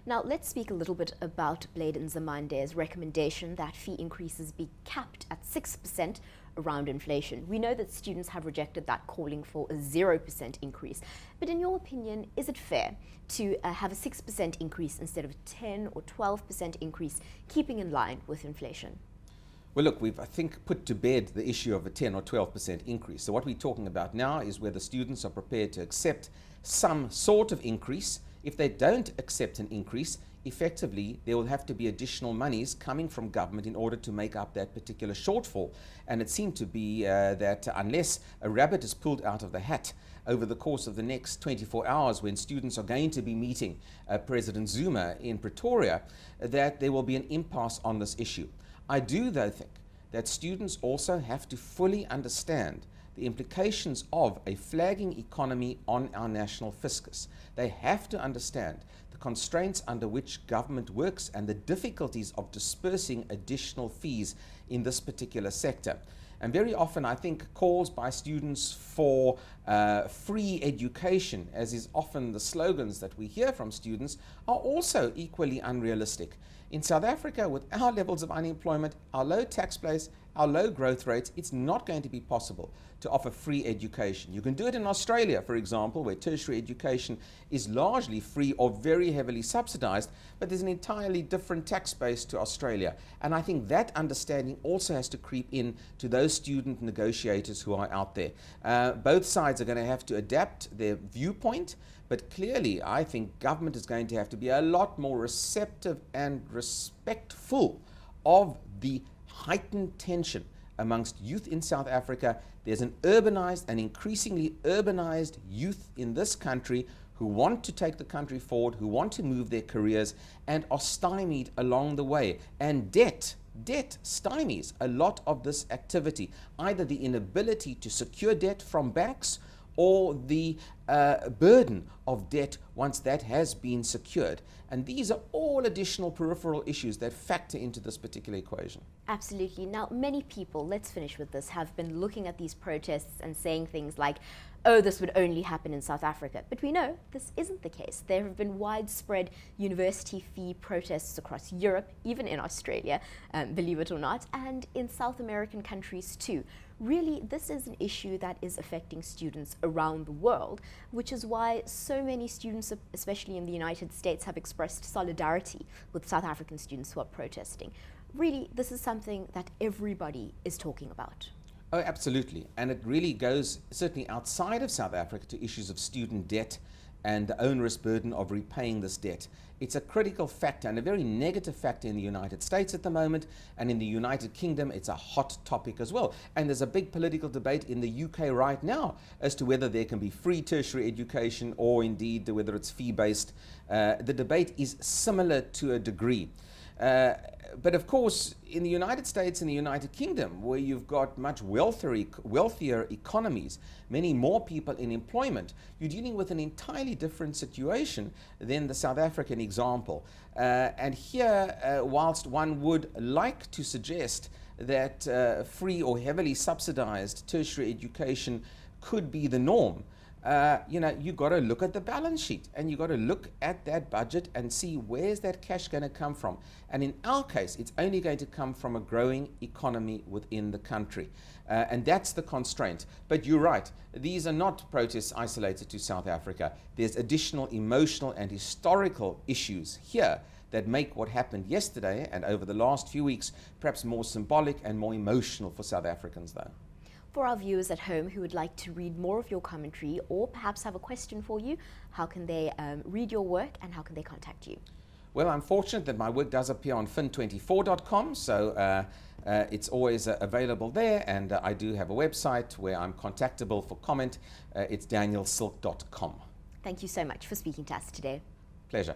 Now, let's speak a little bit about Blade Nzimande's recommendation that fee increases be capped at 6% around inflation. We know that students have rejected that, calling for a 0% increase. But in your opinion, is it fair to have a 6% increase instead of a 10 or 12% increase, keeping in line with inflation? Well, look, we've, I think, put to bed the issue of a 10 or 12% increase. So what we're talking about now is whether students are prepared to accept some sort of increase. If they don't accept an increase, effectively there will have to be additional monies coming from government in order to make up that particular shortfall. And it seemed to be that unless a rabbit is pulled out of the hat over the course of the next 24 hours, when students are going to be meeting President Zuma in Pretoria, that there will be an impasse on this issue. I do, though, think that students also have to fully understand the implications of a flagging economy on our national fiscus. They have to understand the constraints under which government works and the difficulties of dispersing additional fees in this particular sector. And very often, I think, calls by students for free education, as is often the slogans that we hear from students, are also equally unrealistic. In South Africa, with our levels of unemployment, our low tax base, our low growth rates, it's not going to be possible to offer free education. You can do it in Australia, for example, where tertiary education is largely free or very heavily subsidized, but there's an entirely different tax base to Australia. And I think that understanding also has to creep in to those student negotiators who are out there. Both sides are going to have to adapt their viewpoint, but clearly I think government is going to have to be a lot more receptive and respectful of the heightened tension amongst youth in South Africa. There's an urbanized and increasingly urbanized youth in this country who want to take the country forward, who want to move their careers, and are stymied along the way. And debt stymies a lot of this activity, either the inability to secure debt from banks or the burden of debt once that has been secured. And these are all additional peripheral issues that factor into this particular equation. Absolutely. Now, many people, let's finish with this, have been looking at these protests and saying things like, oh, this would only happen in South Africa. But we know this isn't the case. There have been widespread university fee protests across Europe, even in Australia, believe it or not, and in South American countries too. Really, this is an issue that is affecting students around the world, which is why so many students, especially in the United States, have expressed solidarity with South African students who are protesting. Really, this is something that everybody is talking about. Oh, absolutely. And it really goes certainly outside of South Africa to issues of student debt and the onerous burden of repaying this debt. It's a critical factor and a very negative factor in the United States at the moment, and in the United Kingdom it's a hot topic as well. And there's a big political debate in the UK right now as to whether there can be free tertiary education or indeed whether it's fee-based. The debate is similar to a degree. But of course, in the United States and the United Kingdom, where you've got much wealthier economies, many more people in employment, you're dealing with an entirely different situation than the South African example. And here, whilst one would like to suggest that free or heavily subsidized tertiary education could be the norm, you've got to look at the balance sheet and you've got to look at that budget and see where's that cash going to come from. And in our case, it's only going to come from a growing economy within the country. And that's the constraint. But you're right, these are not protests isolated to South Africa. There's additional emotional and historical issues here that make what happened yesterday and over the last few weeks perhaps more symbolic and more emotional for South Africans, though. For our viewers at home who would like to read more of your commentary or perhaps have a question for you, how can they read your work and how can they contact you? Well, I'm fortunate that my work does appear on fin24.com, so it's always available there, and I do have a website where I'm contactable for comment. It's danielsilk.com. Thank you so much for speaking to us today. Pleasure.